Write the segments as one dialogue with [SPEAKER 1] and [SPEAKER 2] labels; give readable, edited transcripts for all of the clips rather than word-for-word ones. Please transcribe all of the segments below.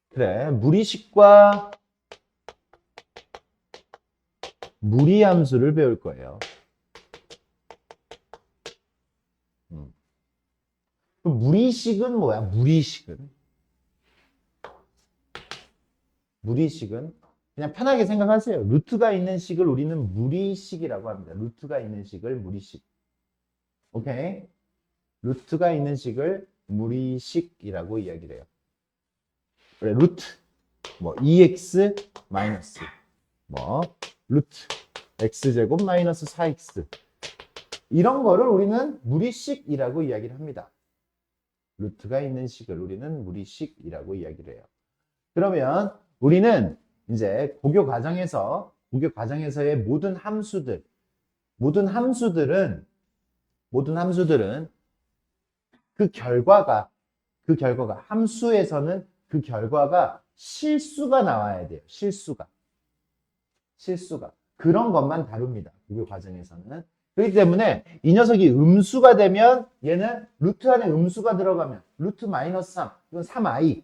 [SPEAKER 1] 그래, 무리식과 무리함수를 배울 거예요. 그럼 무리식은 뭐야? 무리식은 그냥 편하게 생각하세요. 루트가 있는 식을 우리는 무리식이라고 합니다. 루트가 있는 식을 무리식. 오케이? 루트가 있는 식을 무리식이라고 이야기를 해요. 그래, 루트 뭐 2x 마이너스 뭐 루트 x제곱 마이너스 4x 이런 거를 우리는 무리식이라고 이야기를 합니다. 루트가 있는 식을 우리는 무리식이라고 이야기를 해요. 그러면 우리는 이제 고교 과정에서의 모든 함수들은 그 결과가 함수에서는 그 결과가 실수가 나와야 돼요. 실수가 그런 것만 다룹니다. 고교 과정에서는. 그렇기 때문에 이 녀석이 음수가 되면 얘는 루트 안에 음수가 들어가면 루트 마이너스 3 이건 3i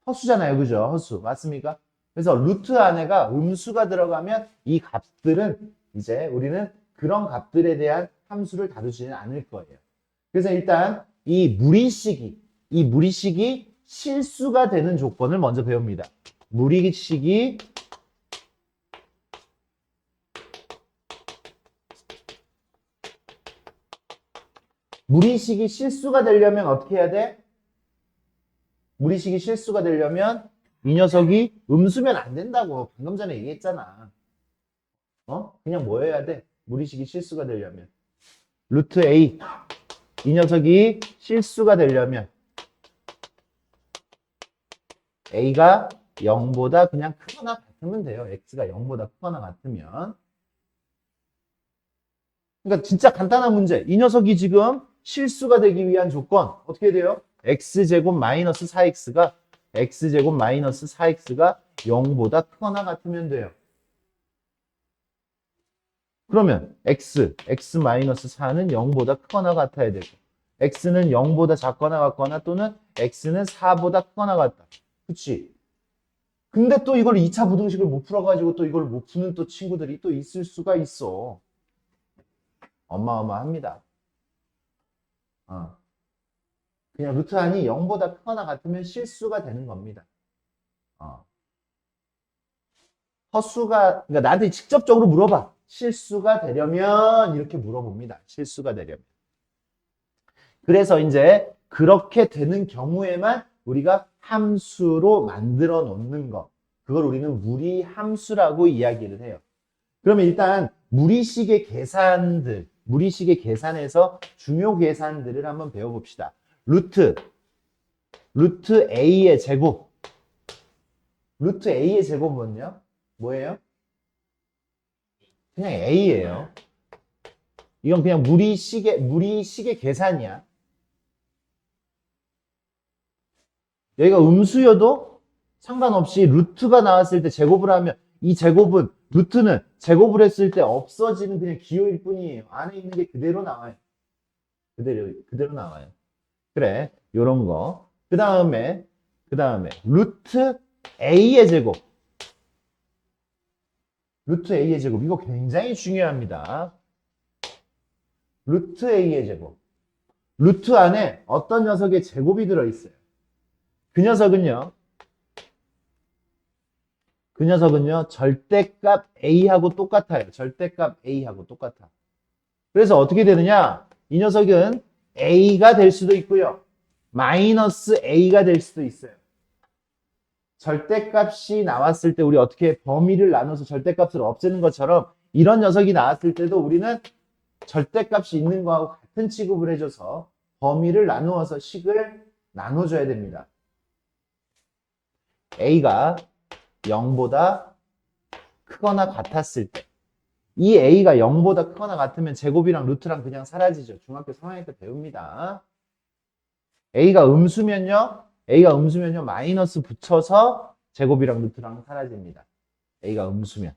[SPEAKER 1] 허수잖아요. 그죠? 허수 맞습니까? 그래서 루트 안에가 음수가 들어가면 이 값들은 이제 우리는 그런 값들에 대한 함수를 다루지는 않을 거예요. 그래서 일단 이 무리식이 실수가 되는 조건을 먼저 배웁니다. 무리식이 실수가 되려면 어떻게 해야 돼? 무리식이 실수가 되려면 이 녀석이 음수면 안 된다고 방금 전에 얘기했잖아. 그냥 뭐 해야 돼? 무리식이 실수가 되려면 루트 A 이 녀석이 실수가 되려면 A가 0보다 그냥 크거나 같으면 돼요. X가 0보다 크거나 같으면. 그러니까 진짜 간단한 문제. 이 녀석이 지금 실수가 되기 위한 조건 어떻게 돼요? x제곱 마이너스 4x가 0보다 크거나 같으면 돼요. 그러면 x 마이너스 4는 0보다 크거나 같아야 되고 x는 0보다 작거나 같거나 또는 x는 4보다 크거나 같다. 그치? 근데 또 이걸 2차 부등식을 못 풀어가지고 또 이걸 못 푸는 또 친구들이 또 있을 수가 있어. 어마어마합니다. 어. 그냥 루트 안이 0보다 크거나 같으면 실수가 되는 겁니다. 어. 그러니까 나한테 직접적으로 물어봐. 실수가 되려면 이렇게 물어봅니다. 실수가 되려면. 그래서 이제 그렇게 되는 경우에만 우리가 함수로 만들어 놓는 거. 그걸 우리는 무리함수라고 이야기를 해요. 그러면 일단 무리식의 계산에서 중요 계산들을 한번 배워봅시다. 루트 A의 제곱. 루트 A의 제곱은요? 뭐예요? 그냥 A예요. 이건 그냥 무리식의 계산이야. 여기가 음수여도 상관없이 루트가 나왔을 때 제곱을 하면 이 루트는 제곱을 했을 때 없어지는 그냥 기호일 뿐이에요. 안에 있는 게 그대로 나와요. 그대로 나와요. 그래, 요런 거. 그 다음에 루트 A의 제곱. 루트 A의 제곱. 이거 굉장히 중요합니다. 루트 A의 제곱. 루트 안에 어떤 녀석의 제곱이 들어있어요. 그 녀석은요, 절대값 A하고 똑같아요. 절대값 A하고 똑같아. 그래서 어떻게 되느냐? 이 녀석은 A가 될 수도 있고요. 마이너스 A가 될 수도 있어요. 절대값이 나왔을 때 우리 어떻게 범위를 나눠서 절대값을 없애는 것처럼 이런 녀석이 나왔을 때도 우리는 절대값이 있는 거하고 같은 취급을 해줘서 범위를 나누어서 식을 나눠줘야 됩니다. A가 0보다 크거나 같았을 때 이 A가 0보다 크거나 같으면 제곱이랑 루트랑 그냥 사라지죠. 중학교 3학년 때 배웁니다. A가 음수면요 마이너스 붙여서 제곱이랑 루트랑 사라집니다. A가 음수면.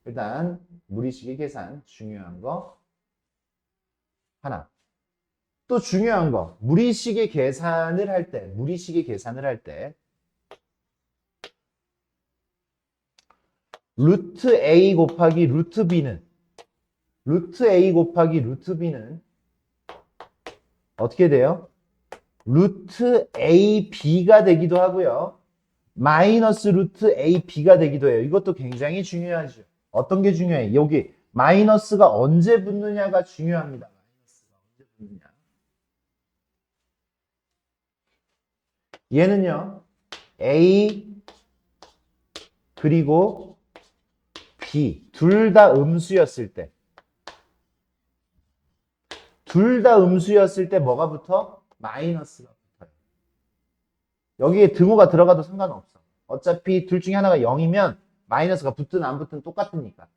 [SPEAKER 1] 일단 무리식의 계산 중요한 거 하나. 또 중요한 거, 무리식의 계산을 할 때, 루트 A 곱하기 루트 B는, 어떻게 돼요? 루트 AB가 되기도 하고요. 마이너스 루트 AB가 되기도 해요. 이것도 굉장히 중요하죠. 어떤 게 중요해? 여기 마이너스가 언제 붙느냐가 중요합니다. 얘는요, A 그리고 B 둘 다 음수였을 때, 뭐가 붙어? 마이너스가 붙어요. 여기에 등호가 들어가도 상관없어. 어차피 둘 중에 하나가 0이면 마이너스가 붙든 안 붙든 똑같으니까.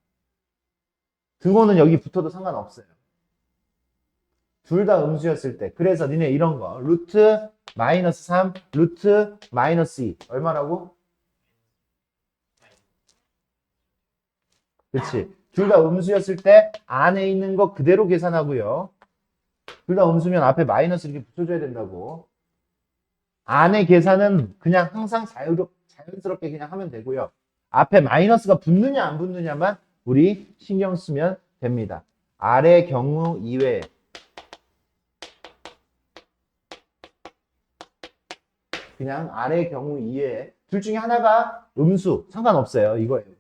[SPEAKER 1] 등호는 여기 붙어도 상관없어요. 둘 다 음수였을 때. 그래서 니네 이런 거. 루트 마이너스 3, 루트 마이너스 2. 얼마라고? 그치. 둘 다 음수였을 때 안에 있는 거 그대로 계산하고요. 둘 다 음수면 앞에 마이너스 이렇게 붙여줘야 된다고. 안에 계산은 그냥 항상 자연스럽게 그냥 하면 되고요. 앞에 마이너스가 붙느냐 안 붙느냐만 우리 신경 쓰면 됩니다. 아래 경우 이외에 그냥 아래 경우 이외에 둘 중에 하나가 음수 상관없어요. 이거예요.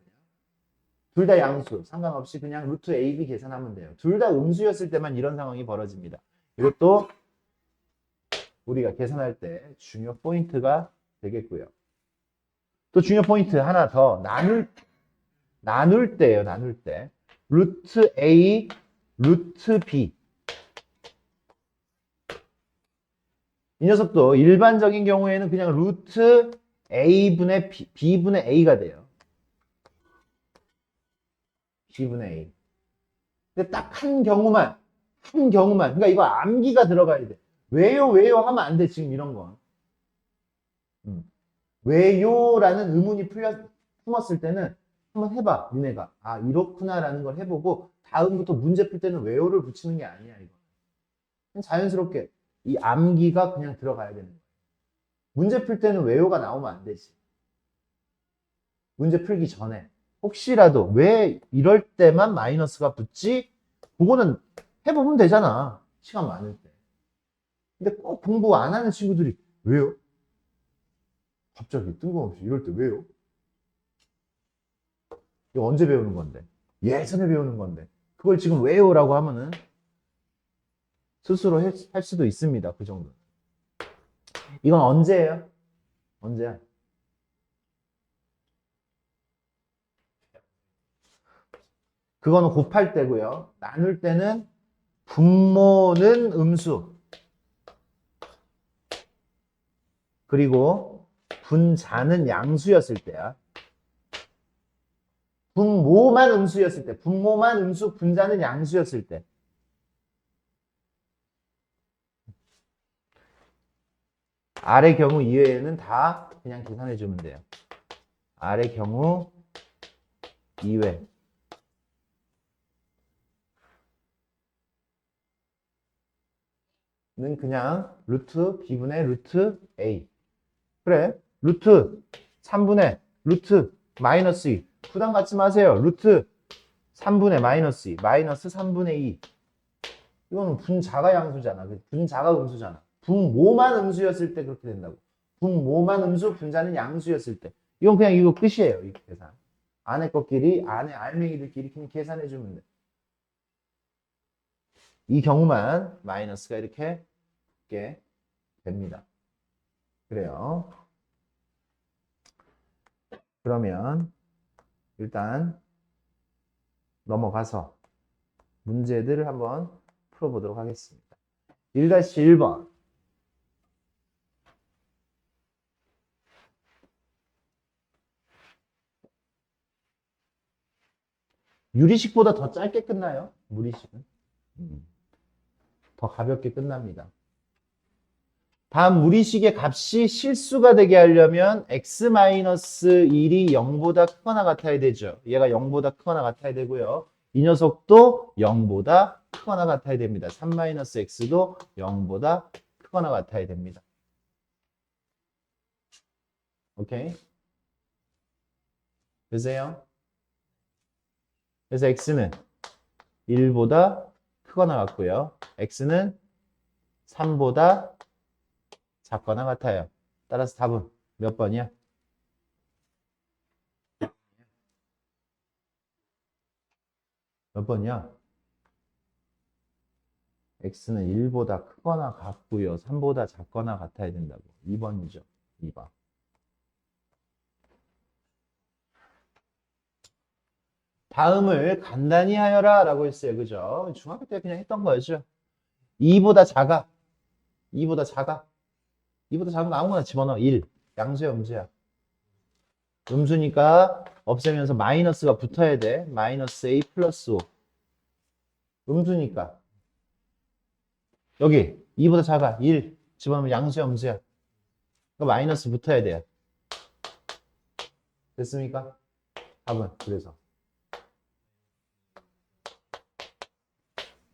[SPEAKER 1] 둘 다 양수 상관없이 그냥 루트 AB 계산하면 돼요. 둘 다 음수였을 때만 이런 상황이 벌어집니다. 이것도 우리가 계산할 때 중요 포인트가 되겠고요. 또 중요 포인트 하나 더 나눌 때예요. 나눌 때 루트 A, 루트 B 이 녀석도 일반적인 경우에는 그냥 루트 A분의 B분의 A가 돼요. B분의 A. 근데 딱 한 경우만. 그러니까 이거 암기가 들어가야 돼. 왜요 하면 안 돼. 지금 이런 건. 왜요라는 의문이 품었을 때는 한번 해봐. 니네가. 아, 이렇구나라는 걸 해보고 다음부터 문제 풀 때는 왜요를 붙이는 게 아니야. 이거. 그냥 자연스럽게 이 암기가 그냥 들어가야 되는 거야. 문제 풀 때는 왜요가 나오면 안 되지. 문제 풀기 전에. 혹시라도 왜 이럴 때만 마이너스가 붙지? 그거는 해보면 되잖아. 시간 많을 때. 근데 꼭 공부 안 하는 친구들이 왜요? 갑자기 뜬금없이 이럴 때 왜요? 이거 언제 배우는 건데? 예전에 배우는 건데. 그걸 지금 왜요라고 하면은 스스로 할 수도 있습니다. 그 정도. 이건 언제예요? 언제야? 그거는 곱할 때고요. 나눌 때는 분모는 음수. 그리고 분자는 양수였을 때야. 분모만 음수였을 때. 분모만 음수, 분자는 양수였을 때. 아래 경우 이외에는 다 그냥 계산해 주면 돼요. 아래 경우 이외. 는 그냥 루트 B분의 루트 A. 그래. 루트 3분의 루트 마이너스 2. 부담 갖지 마세요. 루트 3분의 마이너스 2. 마이너스 3분의 2. 이거는 분자가 양수잖아. 분자가 음수잖아. 분모만 음수였을 때 그렇게 된다고. 분모만 음수, 분자는 양수였을 때. 이건 그냥 이거 끝이에요. 이 계산. 안에 것끼리, 안에 알맹이들끼리 그냥 계산해주면 돼. 이 경우만 마이너스가 이렇게 붙게 됩니다. 그래요. 그러면 일단 넘어가서 문제들을 한번 풀어보도록 하겠습니다. 1-1번. 유리식보다 더 짧게 끝나요. 무리식은. 더 가볍게 끝납니다. 다음 무리식의 값이 실수가 되게 하려면 x-1이 0보다 크거나 같아야 되죠. 얘가 0보다 크거나 같아야 되고요. 이 녀석도 0보다 크거나 같아야 됩니다. 3-x도 0보다 크거나 같아야 됩니다. 오케이? 되세요? 그래서 x는 1보다 크거나 같고요. x는 3보다 작거나 같아요. 따라서 답은 몇 번이야? 몇 번이야? x는 1보다 크거나 같고요. 3보다 작거나 같아야 된다고. 2번이죠. 2번. 다음을 간단히 하여라 라고 했어요. 그죠? 중학교 때 그냥 했던 거였죠. 2보다 작아. 2보다 작아. 2보다 작은 거 아무거나 집어넣어. 1. 양수야, 음수야. 음수니까 없애면서 마이너스가 붙어야 돼. 마이너스 a 플러스 5. 음수니까. 여기 2보다 작아. 1. 집어넣으면 양수야, 음수야. 그러니까 마이너스 붙어야 돼요. 됐습니까? 답은 그래서.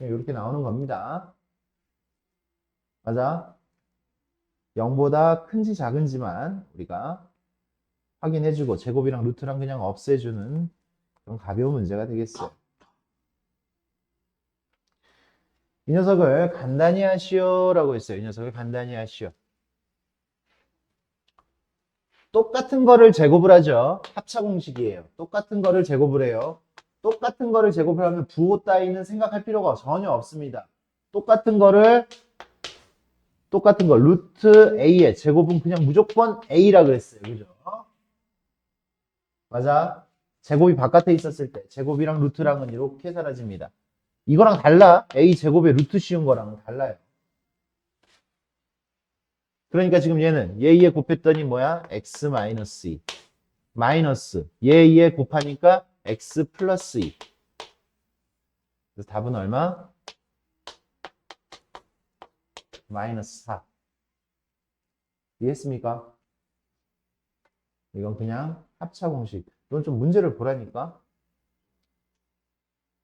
[SPEAKER 1] 이렇게 나오는 겁니다. 맞아? 0보다 큰지 작은지만 우리가 확인해주고 제곱이랑 루트랑 그냥 없애주는 그런 가벼운 문제가 되겠어요. 이 녀석을 간단히 하시오라고 했어요. 이 녀석을 간단히 하시오. 똑같은 거를 제곱을 하죠. 합차 공식이에요. 똑같은 거를 제곱을 해요. 똑같은 거를 제곱을 하면 부호 따위는 생각할 필요가 전혀 없습니다. 똑같은 거 루트 a의 제곱은 그냥 무조건 a라 그랬어요. 그죠? 맞아? 제곱이 바깥에 있었을 때 제곱이랑 루트랑은 이렇게 사라집니다. 이거랑 달라. a 제곱의 루트 씌운 거랑은 달라요. 그러니까 지금 얘는 얘 곱했더니 뭐야? x 마이너스 2 마이너스 얘 곱하니까 x 플러스 2. 그래서 답은 얼마? 마이너스 4. 이해했습니까? 이건 그냥 합차 공식. 이건 좀 문제를 보라니까.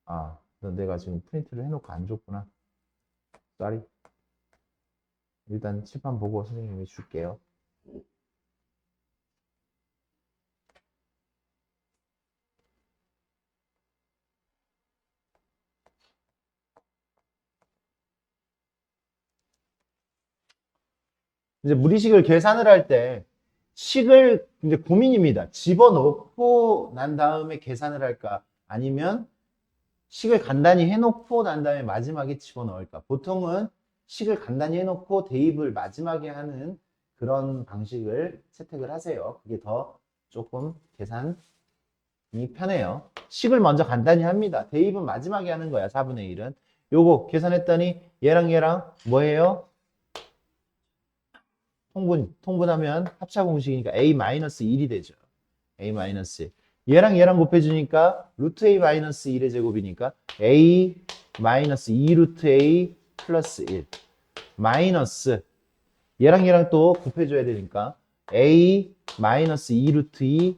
[SPEAKER 1] 아, 내가 지금 프린트를 해놓고 안 줬구나. 쏘리. 일단 칠판 보고 선생님이 줄게요. 이제 무리식을 계산을 할 때 식을 이제 고민입니다. 집어넣고 난 다음에 계산을 할까? 아니면 식을 간단히 해놓고 난 다음에 마지막에 집어넣을까? 보통은 식을 간단히 해놓고 대입을 마지막에 하는 그런 방식을 채택을 하세요. 그게 더 조금 계산이 편해요. 식을 먼저 간단히 합니다. 대입은 마지막에 하는 거야. 4분의 1은. 요거 계산했더니 얘랑 얘랑 뭐예요? 통분하면 합차 공식이니까 a-1이 되죠. a-1. 얘랑 곱해주니까 루트 a-1의 제곱이니까 a-2 루트 a 플러스 1 마이너스 얘랑 또 곱해줘야 되니까 a-2 루트 2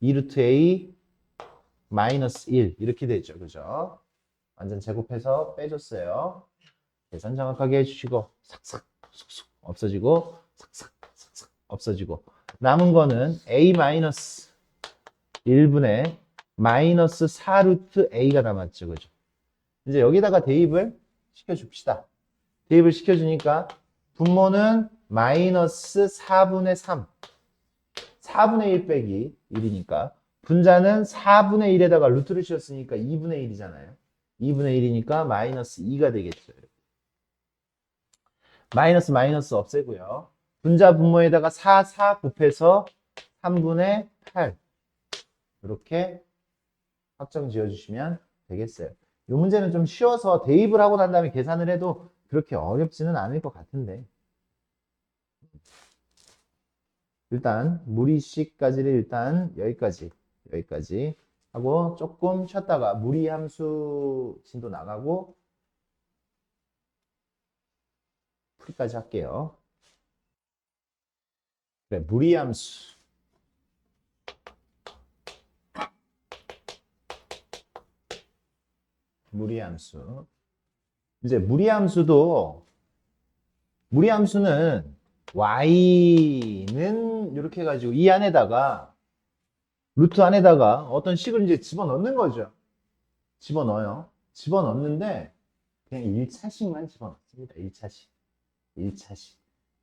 [SPEAKER 1] 루트 a 마이너스 1 이렇게 되죠. 그죠? 완전 제곱해서 빼줬어요. 계산 정확하게 해주시고 삭삭 쑥쑥 없어지고 삭삭 삭삭 없어지고 남은 거는 a 마이너스 1분의 마이너스 4 루트 a가 남았죠. 그죠? 이제 여기다가 대입을 시켜줍시다. 대입을 시켜주니까 분모는 마이너스 4분의 3 4분의 1 빼기 1이니까 분자는 4분의 1에다가 루트를 씌웠으니까 2분의 1이잖아요. 2분의 1이니까 마이너스 2가 되겠죠. 마이너스 없애고요. 분자 분모에다가 4 곱해서 3분의 8 이렇게 확정 지어주시면 되겠어요. 이 문제는 좀 쉬워서 대입을 하고 난 다음에 계산을 해도 그렇게 어렵지는 않을 것 같은데 일단 무리식까지를 일단 여기까지 하고 조금 쉬었다가 무리함수 진도 나가고 풀이까지 할게요. 그래, 무리함수 무리함수. 이제 무리함수는 y는 이렇게 해가지고 이 안에다가 루트 안에다가 어떤 식을 이제 집어넣는 거죠. 집어넣어요. 집어넣는데 그냥 1차식만 집어넣습니다. 1차식, 1차식,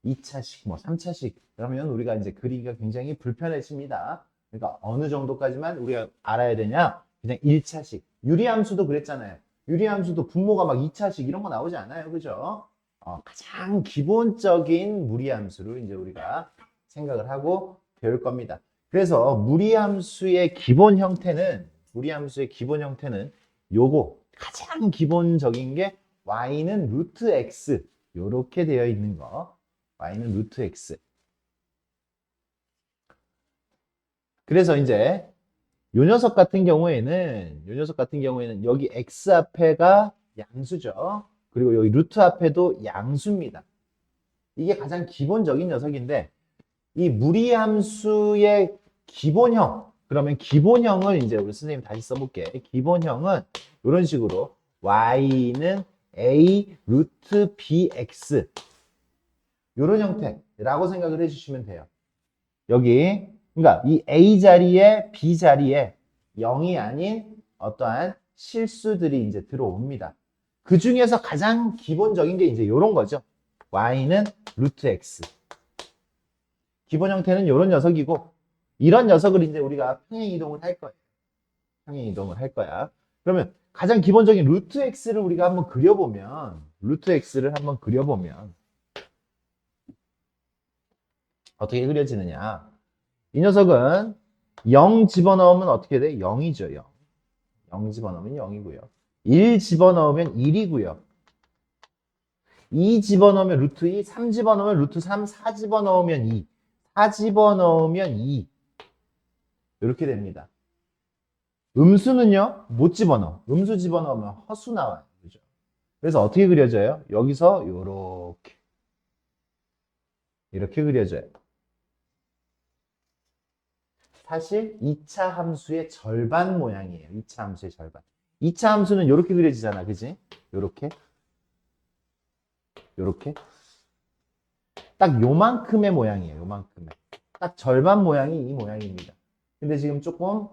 [SPEAKER 1] 2차식, 뭐 3차식. 그러면 우리가 이제 그리기가 굉장히 불편해집니다. 그러니까 어느 정도까지만 우리가 알아야 되냐? 그냥 1차식. 유리함수도 그랬잖아요. 유리함수도 분모가 막 2차식 이런 거 나오지 않아요. 그죠? 가장 기본적인 무리함수를 이제 우리가 생각을 하고 배울 겁니다. 그래서 무리함수의 기본 형태는 요거 가장 기본적인 게 y는 루트 x 요렇게 되어 있는 거. y는 루트 x. 그래서 이제 요 녀석 같은 경우에는 여기 x 앞에가 양수죠. 그리고 여기 루트 앞에도 양수입니다. 이게 가장 기본적인 녀석인데 이 무리함수의 기본형, 그러면 기본형을 이제 우리 선생님 다시 써볼게. 기본형은 이런 식으로 y는 a 루트 bx 이런 형태라고 생각을 해주시면 돼요. 여기 그러니까 이 a 자리에 b 자리에 0이 아닌 어떠한 실수들이 이제 들어옵니다. 그 중에서 가장 기본적인 게 이제 이런 거죠. y는 루트 x. 기본 형태는 이런 녀석이고 이런 녀석을 이제 우리가 평행 이동을 할 거예요. 평행 이동을 할 거야. 그러면 가장 기본적인 루트 x를 우리가 한번 그려보면 어떻게 그려지느냐? 이 녀석은 0 집어넣으면 어떻게 돼? 0이죠. 0. 0 집어넣으면 0이고요. 1 집어넣으면 1이고요. 2 집어넣으면 루트 2, 3 집어넣으면 루트 3, 4 집어넣으면 2, 4 집어넣으면 2. 이렇게 됩니다. 음수는요, 못 집어넣어. 음수 집어넣으면 허수 나와요. 그죠? 그래서 어떻게 그려져요? 여기서 이렇게 그려져요. 사실 2차 함수의 절반 모양이에요. 2차 함수의 절반. 2차 함수는 이렇게 그려지잖아. 그지? 요렇게. 딱 요만큼의 모양이에요. 요만큼의. 딱 절반 모양이 이 모양입니다. 근데 지금 조금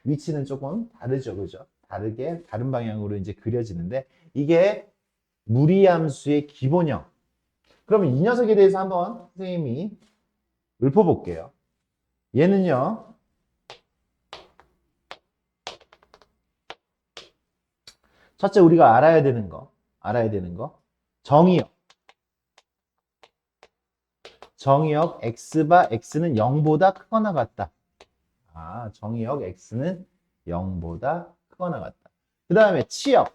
[SPEAKER 1] 위치는 조금 다르죠. 그죠? 다른 방향으로 이제 그려지는데 이게 무리함수의 기본형. 그러면 이 녀석에 대해서 한번 선생님이 읊어볼게요. 얘는요. 첫째 우리가 알아야 되는 거. 정의역 x바 x는 0보다 크거나 같다. 정의역 x는 0보다 크거나 같다. 그 다음에 치역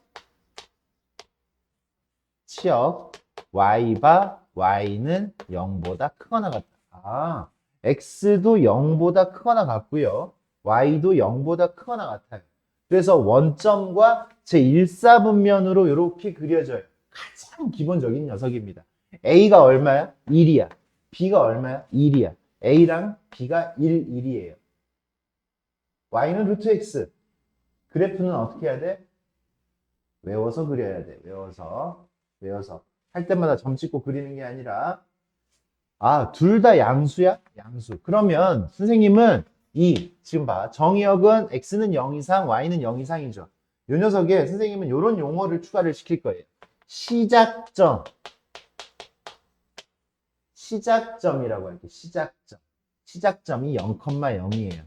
[SPEAKER 1] y바 y는 0보다 크거나 같다. x도 0보다 크거나 같고요. y도 0보다 크거나 같아요. 그래서 원점과 제1사분면으로 이렇게 그려져요. 가장 기본적인 녀석입니다. a가 얼마야? 1이야. b가 얼마야? 1이야. a랑 b가 1, 1이에요. y는 루트 x. 그래프는 어떻게 해야 돼? 외워서 그려야 돼. 외워서. 할 때마다 점 찍고 그리는 게 아니라 둘 다 양수야? 양수. 그러면 선생님은 지금 봐. 정의역은 x는 0 이상, y는 0 이상이죠. 이 녀석에 선생님은 이런 용어를 추가를 시킬 거예요. 시작점이라고 할게요. 시작점이 0,0이에요.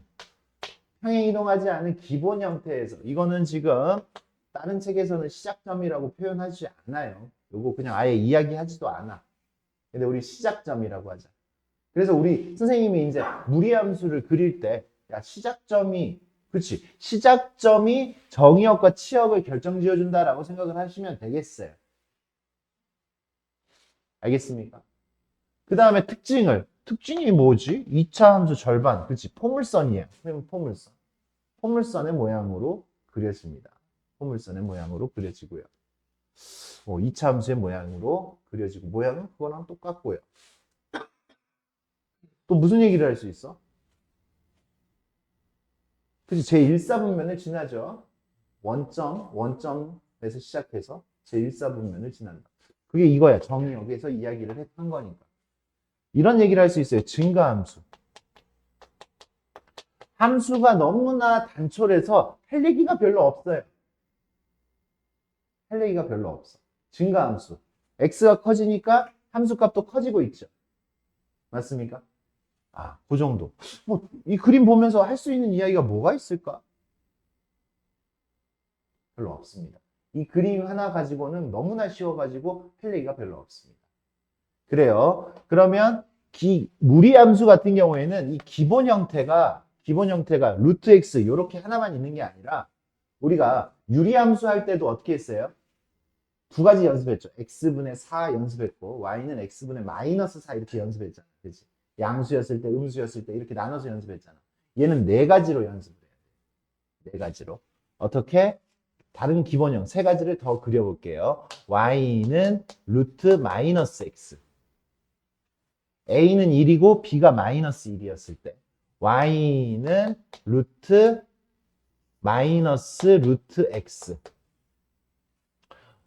[SPEAKER 1] 평행 이동하지 않은 기본 형태에서 이거는 지금 다른 책에서는 시작점이라고 표현하지 않아요. 요거 그냥 아예 이야기하지도 않아. 근데 우리 시작점이라고 하자. 그래서 우리 선생님이 이제 무리함수를 그릴 때 시작점이 정의역과 치역을 결정지어준다라고 생각을 하시면 되겠어요. 알겠습니까? 그 다음에 특징이 뭐지? 2차 함수 절반. 포물선이에요. 포물선의 모양으로 그려집니다. 포물선의 모양으로 그려지고요. 2차 함수의 모양으로 그려지고 모양은 그거랑 똑같고요. 또 무슨 얘기를 할 수 있어? 제1사분면을 지나죠. 원점 에서 시작해서 제1사분면을 지난다. 그게 이거야. 정의역에서 이야기를 한 거니까. 이런 얘기를 할 수 있어요. 증가함수. 함수가 너무나 단촐해서 할 얘기가 별로 없어요. 할 얘기가 별로 없어. 증가함수. x가 커지니까 함수값도 커지고 있죠. 맞습니까? 아, 그 정도. 뭐, 이 그림 보면서 할 수 있는 이야기가 뭐가 있을까? 별로 없습니다. 이 그림 하나 가지고는 너무나 쉬워가지고 할 얘기가 별로 없습니다. 그래요. 그러면 무리함수 같은 경우에는 이 기본 형태가 루트 x 이렇게 하나만 있는 게 아니라 우리가 유리함수 할 때도 어떻게 했어요? 두 가지 연습했죠. x분의 4 연습했고 y는 x분의 마이너스 4 이렇게 연습했잖아. 그렇지? 양수였을 때, 음수였을 때 이렇게 나눠서 연습했잖아. 얘는 네 가지로 연습을 해야 돼. 네 가지로. 어떻게? 다른 기본형 세 가지를 더 그려볼게요. y는 루트 마이너스 x. a는 1이고 b가 마이너스 1이었을 때 y는 루트 마이너스 루트 x.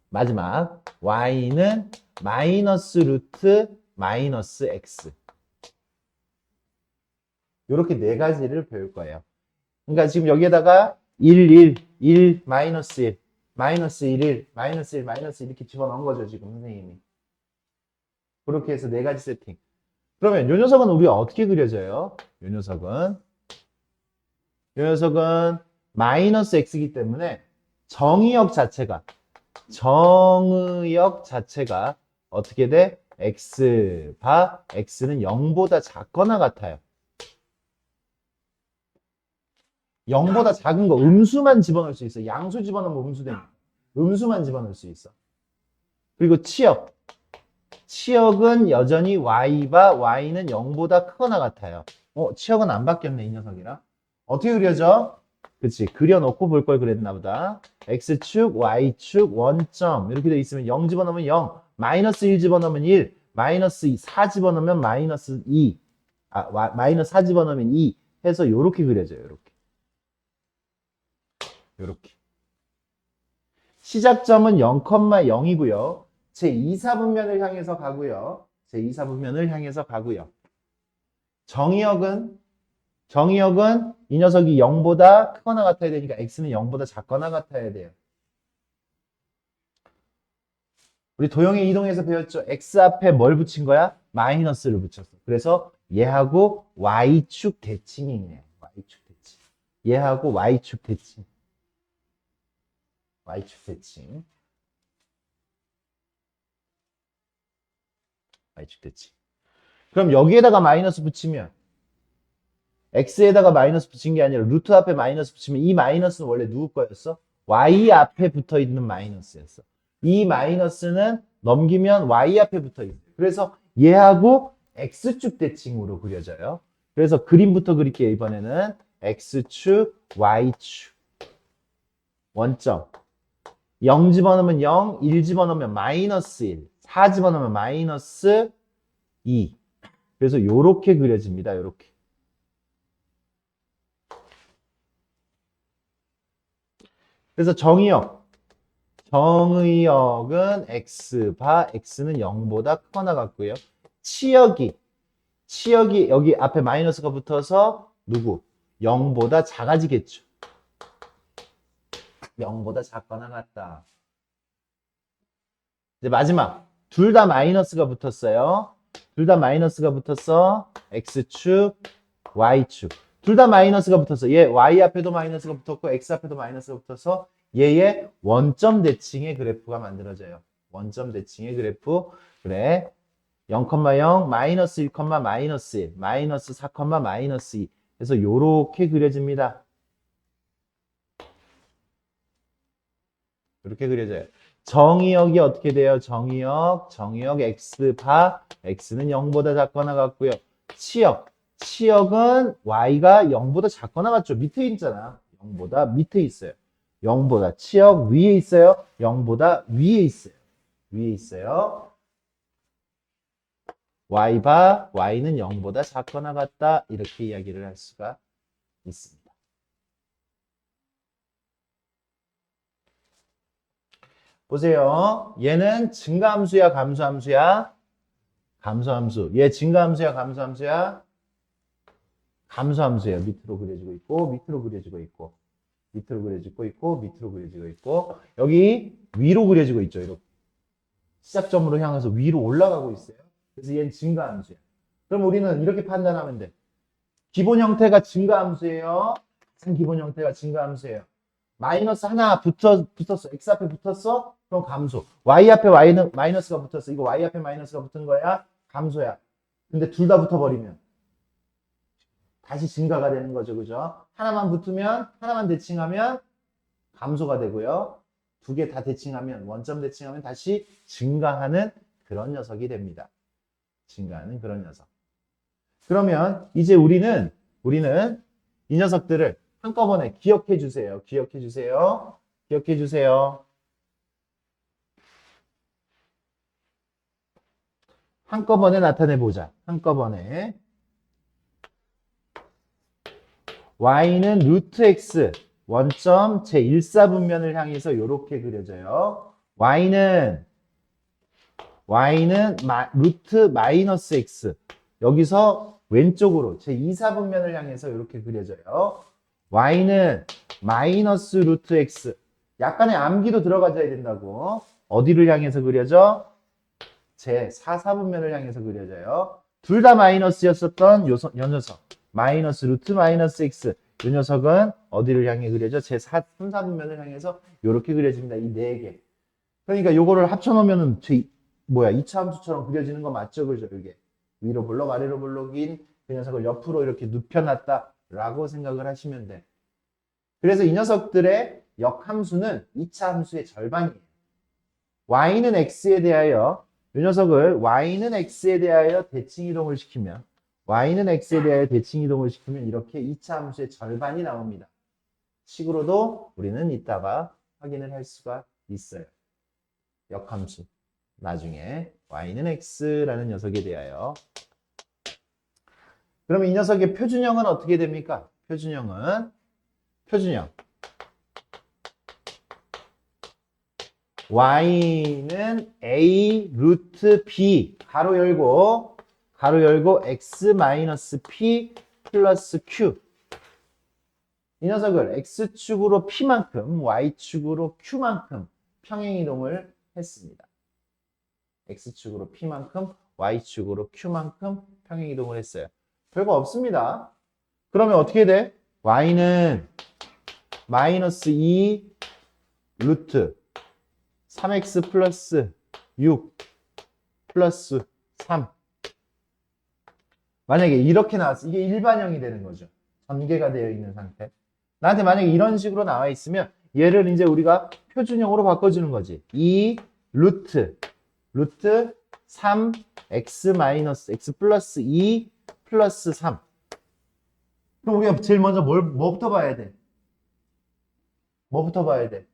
[SPEAKER 1] 마지막 y는 마이너스 루트 마이너스 x. 이렇게 네 가지를 배울 거예요. 그러니까 지금 여기에다가 1, 마이너스 1, 마이너스 1, 마이너스 1, 마이너스 1 이렇게 집어넣은 거죠, 지금 선생님이. 그렇게 해서 네 가지 세팅. 그러면 요 녀석은 우리가 어떻게 그려져요? 요 녀석은 마이너스 x이기 때문에 정의역 자체가 어떻게 돼? x는 0보다 작거나 같아요. 0보다 작은 거 음수만 집어넣을 수 있어. 양수 집어넣으면 음수 되니까. 음수만 집어넣을 수 있어. 그리고 치역은 여전히 y는 0보다 크거나 같아요. 치역은 안 바뀌었네, 이 녀석이랑. 어떻게 그려져? 그치, 그려놓고 볼 걸 그랬나 보다. x축, y축, 원점 이렇게 돼 있으면 0 집어넣으면 0, 마이너스 1 집어넣으면 1, 마이너스 4 집어넣으면 마이너스 2, 마이너스 4 집어넣으면 2 해서 요렇게 그려져요, 요렇게. 시작점은 0,0이고요. 제2사분면을 향해서 가고요. 정의역은 이 녀석이 0보다 크거나 같아야 되니까 x는 0보다 작거나 같아야 돼요. 우리 도형의 이동에서 배웠죠? x 앞에 뭘 붙인 거야? 마이너스를 붙였어. 그래서 얘하고 y축 대칭이네. y축 대칭. 얘하고 y축 대칭. y축 대칭. y축 대칭. 그럼 여기에다가 마이너스 붙이면 x에다가 마이너스 붙인 게 아니라 루트 앞에 마이너스 붙이면 이 마이너스는 원래 누구 거였어? y 앞에 붙어 있는 마이너스였어. 이 마이너스는 넘기면 y 앞에 붙어 있어요. 그래서 얘하고 x축 대칭으로 그려져요. 그래서 그림부터 그릴게요. 이번에는 x축, y축. 원점. 0 집어넣으면 0, 1 집어넣으면 마이너스 1, 4 집어넣으면 마이너스 2. 그래서 요렇게 그려집니다. 요렇게. 그래서 정의역은 x는 0보다 크거나 같고요. 치역이 여기 앞에 마이너스가 붙어서 누구? 0보다 작아지겠죠. 0보다 작거나 같다. 이제 마지막 둘 다 마이너스가 붙었어요. 둘 다 마이너스가 붙었어. x축, y축. 둘 다 마이너스가 붙었어. 얘 y 앞에도 마이너스가 붙었고 x 앞에도 마이너스가 붙어서 얘의 원점 대칭의 그래프가 만들어져요. 원점 대칭의 그래프. 그래. 0,0, 마이너스 1, 마이너스 1, 마이너스 4, 마이너스 2. 그래서 요렇게 그려집니다. 이렇게 그려져요. 정의역이 어떻게 돼요? 정의역 x는 0보다 작거나 같고요. 치역은 y가 0보다 작거나 같죠. 밑에 있잖아. 0보다 밑에 있어요. 0보다 치역 위에 있어요. 0보다 위에 있어요. y는 0보다 작거나 같다. 이렇게 이야기를 할 수가 있습니다. 보세요. 얘는 증가함수야, 감소함수야? 감소함수. 얘 증가함수야, 감소함수야? 감소함수예요. 밑으로 그려지고 있고, 밑으로 그려지고 있고, 밑으로 그려지고 있고, 밑으로 그려지고 있고, 여기 위로 그려지고 있죠. 이렇게. 시작점으로 향해서 위로 올라가고 있어요. 그래서 얘는 증가함수야. 그럼 우리는 이렇게 판단하면 돼. 기본 형태가 증가함수예요. 가장 기본 형태가 증가함수예요. 마이너스 하나 붙었어. x 앞에 붙었어? 그럼 감소. y 앞에 y는 마이너스가 붙었어. 이거 y 앞에 마이너스가 붙은 거야? 감소야. 근데 둘 다 붙어버리면 다시 증가가 되는 거죠. 그죠? 하나만 붙으면, 하나만 대칭하면 감소가 되고요. 두 개 다 대칭하면, 원점 대칭하면 다시 증가하는 그런 녀석이 됩니다. 증가하는 그런 녀석. 그러면 이제 우리는 이 녀석들을 한꺼번에 기억해 주세요. 기억해 주세요. 기억해 주세요. 한꺼번에 나타내 보자. 한꺼번에. y는 루트 x 원점 제1사분면을 향해서 이렇게 그려져요. y는 루트 마이너스 x 여기서 왼쪽으로 제2사분면을 향해서 이렇게 그려져요. y는 마이너스 루트 x 약간의 암기도 들어가줘야 된다고. 어디를 향해서 그려져? 제4사분면을 향해서 그려져요. 둘 다 마이너스였었던 요 녀석 마이너스 루트 마이너스 x 이 녀석은 어디를 향해 그려져? 제3, 4분면을 향해서 이렇게 그려집니다. 이 네 개. 그러니까 요거를 합쳐놓으면은 2차 함수처럼 그려지는 거 맞죠? 그죠? 이게 위로 볼록 아래로 볼록인 그 녀석을 옆으로 이렇게 눕혀놨다라고 생각을 하시면 돼. 그래서 이 녀석들의 역함수는 2차 함수의 절반이에요. y는 x에 대하여 이 녀석을 y는 x에 대하여 대칭 이동을 시키면 y는 x에 대하여 대칭 이동을 시키면 이렇게 2차 함수의 절반이 나옵니다. 식으로도 우리는 이따가 확인을 할 수가 있어요. 역함수. 나중에 y는 x라는 녀석에 대하여. 그러면 이 녀석의 표준형은 어떻게 됩니까? 표준형 y는 a 루트 b 가로 열고 x 마이너스 p 플러스 q 이 녀석을 x축으로 p만큼 y축으로 q만큼 평행이동을 했습니다. x축으로 p만큼 y축으로 q만큼 평행이동을 했어요. 별거 없습니다. 그러면 어떻게 돼? y는 마이너스 2 루트 3x 플러스 6 플러스 3 만약에 이렇게 나왔어. 이게 일반형이 되는 거죠. 전개가 되어 있는 상태. 나한테 만약에 이런 식으로 나와 있으면 얘를 이제 우리가 표준형으로 바꿔주는 거지. 2 루트 3 x 마이너스 x 플러스 2 플러스 3 그럼 우리가 제일 먼저 뭐부터 봐야 돼? 뭐부터 봐야 돼?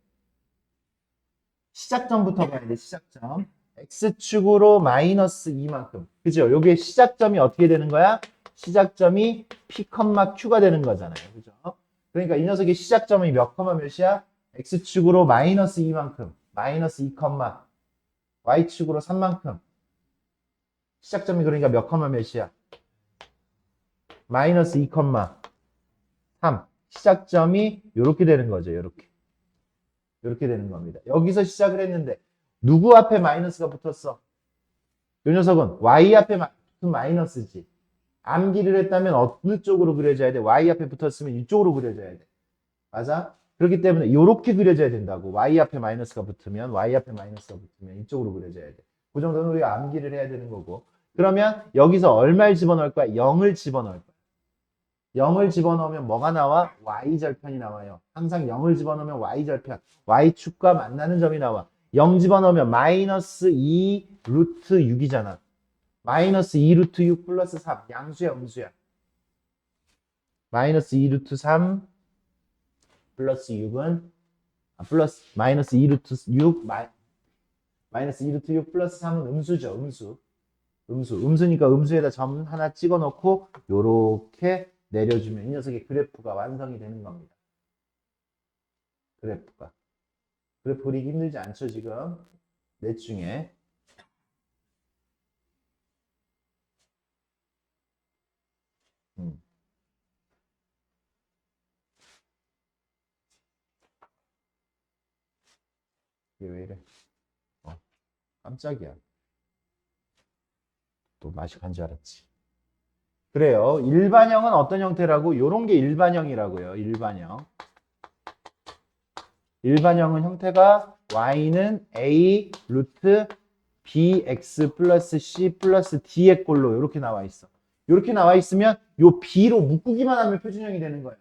[SPEAKER 1] 시작점부터 봐야 돼. 시작점. x축으로 마이너스 2만큼. 그죠? 요게 시작점이 어떻게 되는 거야? 시작점이 p, q가 되는 거잖아요. 그죠? 그러니까 이 녀석의 시작점이 몇 컴마 몇이야? x축으로 마이너스 2만큼. 마이너스 2 컴마. y축으로 3만큼. 시작점이 그러니까 몇 컴마 몇이야? 마이너스 2 컴마 3. 시작점이 이렇게 되는 거죠. 이렇게 되는 겁니다. 여기서 시작을 했는데 누구 앞에 마이너스가 붙었어? 이 녀석은 y 앞에 붙은 마이너스지. 암기를 했다면 어느 쪽으로 그려져야 돼? y 앞에 붙었으면 이쪽으로 그려져야 돼. 맞아? 그렇기 때문에 이렇게 그려져야 된다고. y 앞에 마이너스가 붙으면 이쪽으로 그려져야 돼. 그 정도는 우리가 암기를 해야 되는 거고. 그러면 여기서 얼마를 집어넣을 거야? 0을 집어넣을 거야. 0을 집어넣으면 뭐가 나와? y절편이 나와요. 항상 0을 집어넣으면 y절편, y축과 만나는 점이 나와. 0 집어넣으면 마이너스 2 루트 6이잖아. 마이너스 2 루트 6 플러스 3. 양수야, 음수야? 마이너스 2 루트 3 플러스 6은 마이너스 2 루트 6 마이너스 2 루트 6 플러스 3은 음수죠. 음수니까 음수에다 점 하나 찍어 놓고 요렇게 내려주면 이 녀석의 그래프가 완성이 되는 겁니다. 그래프가. 그래프 그리기 힘들지 않죠, 지금? 넷 중에. 음. 이게 왜 이래? 깜짝이야. 또 맛이 간 줄 알았지. 그래요. 일반형은 어떤 형태라고? 요런 게 일반형이라고요. 일반형. 일반형은 형태가 y는 a 루트 bx 플러스 c 플러스 d의 꼴로 이렇게 나와 있어. 이렇게 나와 있으면 요 b로 묶기만 하면 표준형이 되는 거야.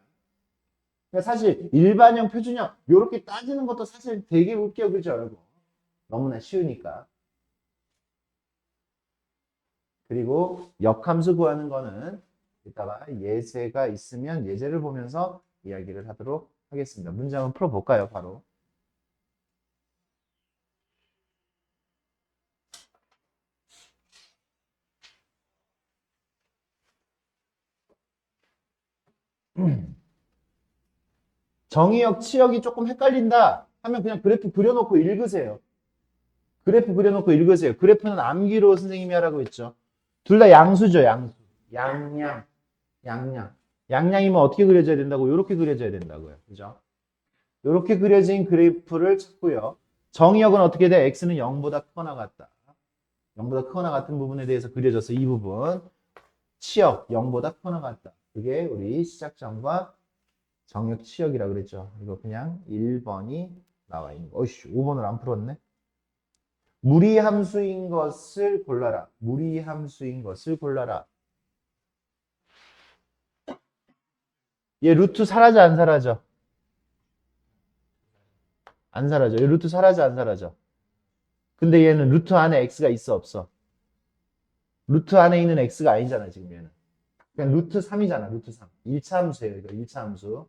[SPEAKER 1] 그러니까 사실 일반형, 표준형 이렇게 따지는 것도 사실 되게 웃겨, 그죠? 여러분? 너무나 쉬우니까. 그리고 역함수 구하는 거는 이따가 예제가 있으면 예제를 보면서 이야기를 하도록 하겠습니다. 문제 한번 풀어볼까요, 바로? 정의역, 치역이 조금 헷갈린다 하면 그냥 그래프 그려놓고 읽으세요. 그래프 그려놓고 읽으세요. 그래프는 암기로 선생님이 하라고 했죠. 둘 다 양수죠, 양수. 양양, 양양. 양양이면 어떻게 그려져야 된다고? 이렇게 그려져야 된다고요. 그죠? 이렇게 그려진 그래프를 찾고요. 정의역은 어떻게 돼? x는 0보다 크거나 같다. 0보다 크거나 같은 부분에 대해서 그려져서 이 부분. 치역, 0보다 크거나 같다. 그게 우리 시작점과 정역 치역이라고 그랬죠. 이거 그냥 1번이 나와 있는 거. 어이씨, 5번을 안 풀었네. 무리함수인 것을 골라라. 무리함수인 것을 골라라. 얘 루트 사라져, 안 사라져? 안 사라져. 얘 루트 사라져, 안 사라져? 근데 얘는 루트 안에 x가 있어, 없어? 루트 안에 있는 x가 아니잖아, 지금 얘는. 그냥 루트 3이잖아, 루트 3. 1차 함수예요, 이거 1차 함수.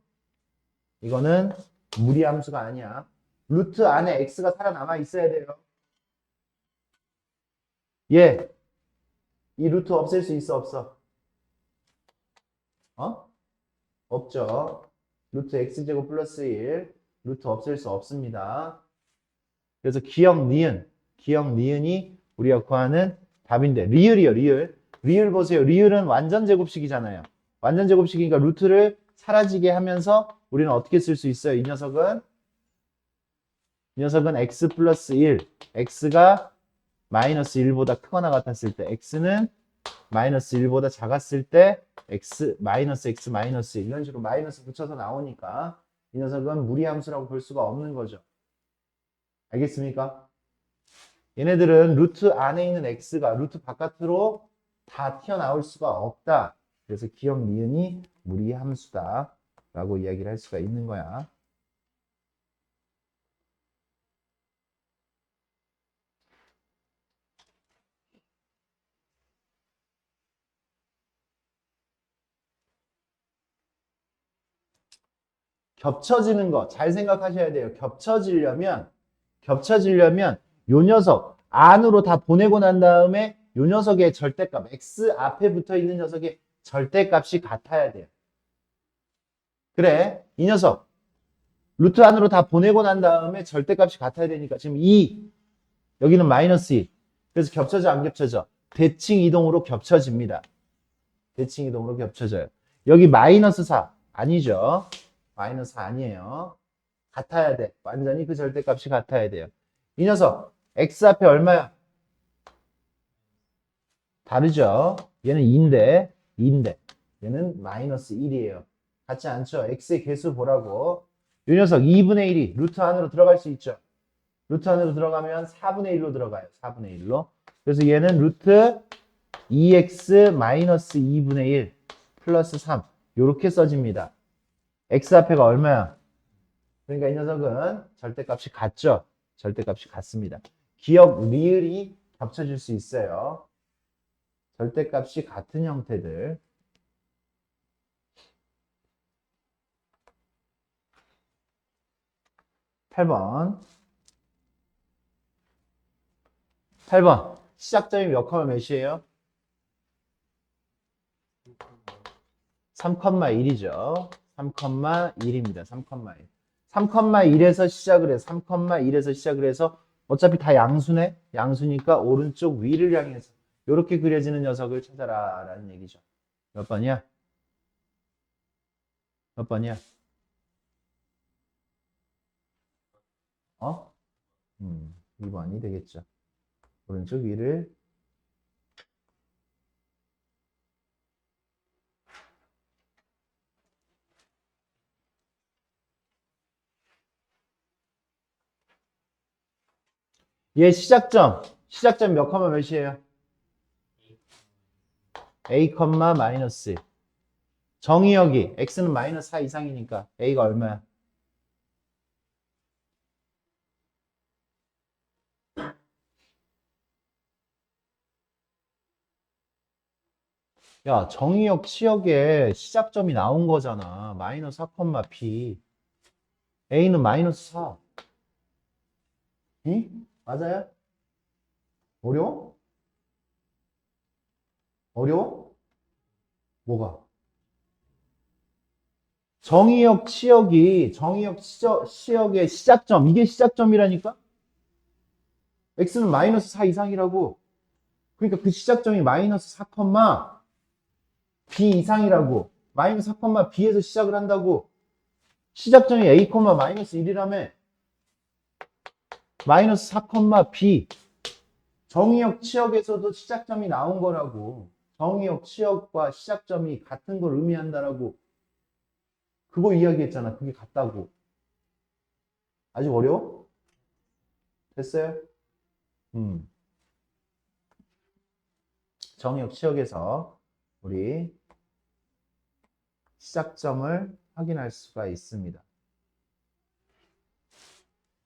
[SPEAKER 1] 이거는 무리함수가 아니야. 루트 안에 x가 살아남아 있어야 돼요. 얘, 이 루트 없앨 수 있어, 없어? 어? 없죠. 루트 x제곱 플러스 1, 루트 없앨 수 없습니다. 그래서 기억 니은이 우리가 구하는 답인데, 리을이요, 리을. 리을 보세요. 리을은 완전 제곱식이잖아요. 완전 제곱식이니까 루트를 사라지게 하면서 우리는 어떻게 쓸 수 있어요? 이 녀석은 x 플러스 1, x가 마이너스 1보다 크거나 같았을 때, x는 마이너스 1보다 작았을 때 x, 마이너스 x, 마이너스 1 이런 식으로 마이너스 붙여서 나오니까 이 녀석은 무리함수라고 볼 수가 없는 거죠. 알겠습니까? 얘네들은 루트 안에 있는 x가 루트 바깥으로 다 튀어나올 수가 없다. 그래서 기억 니은이 무리함수다 라고 이야기를 할 수가 있는 거야. 겹쳐지는 거 잘 생각하셔야 돼요. 겹쳐지려면 요 녀석 안으로 다 보내고 난 다음에 요 녀석의 절대값 x 앞에 붙어 있는 녀석의 절대값이 같아야 돼요. 그래, 이 녀석 루트 안으로 다 보내고 난 다음에 절대값이 같아야 되니까 지금 2 여기는 마이너스 2 그래서 겹쳐져 안 겹쳐져? 대칭 이동으로 겹쳐집니다. 대칭 이동으로 겹쳐져요. 여기 마이너스 4 아니죠? 마이너스 아니에요. 같아야 돼. 완전히 그 절대값이 같아야 돼요. 이 녀석 x 앞에 얼마야? 다르죠? 얘는 2인데 얘는 마이너스 1이에요. 같지 않죠? x의 개수 보라고. 이 녀석 2분의 1이 루트 안으로 들어갈 수 있죠? 루트 안으로 들어가면 4분의 1로 들어가요. 4분의 1로. 그래서 얘는 루트 2x 마이너스 2분의 1 플러스 3 이렇게 써집니다. x 앞에가 얼마야? 그러니까 이 녀석은 절대값이 같죠? 절대값이 같습니다. 기억 리을이 겹쳐질 수 있어요. 절대값이 같은 형태들. 8번. 8번. 시작점이 몇 컴마 몇이에요? 3,1이죠. 3,1입니다. 3,1. 3,1에서 시작을 해. 3,1에서 시작을 해서 어차피 다 양수네. 양수니까 오른쪽 위를 향해서 이렇게 그려지는 녀석을 찾아라 라는 얘기죠. 몇 번이야? 몇 번이야? 어? 2번이 되겠죠. 오른쪽 위를 얘 시작점 몇 컴마 몇이에요? a, 마이너스 정의역이 x는 마이너스 4 이상이니까 a가 얼마야? 야, 정의역 치역에 시작점이 나온 거잖아. 마이너스 4, b. a는 마이너스 4. 응? 맞아요? 어려워? 어려워? 뭐가? 정의역 치역이 정의역 치역의 시작점 이게 시작점이라니까? x는 마이너스 4 이상이라고. 그러니까 그 시작점이 마이너스 4, b 이상이라고. 마이너스 4, b에서 시작을 한다고. 시작점이 a, 마이너스 1이라며. 마이너스 4, b. 정의역 치역에서도 시작점이 나온 거라고. 정의역 치역과 시작점이 같은 걸 의미한다라고. 그거 이야기했잖아. 그게 같다고. 아직 어려워? 됐어요? 정의역 치역에서 우리 시작점을 확인할 수가 있습니다.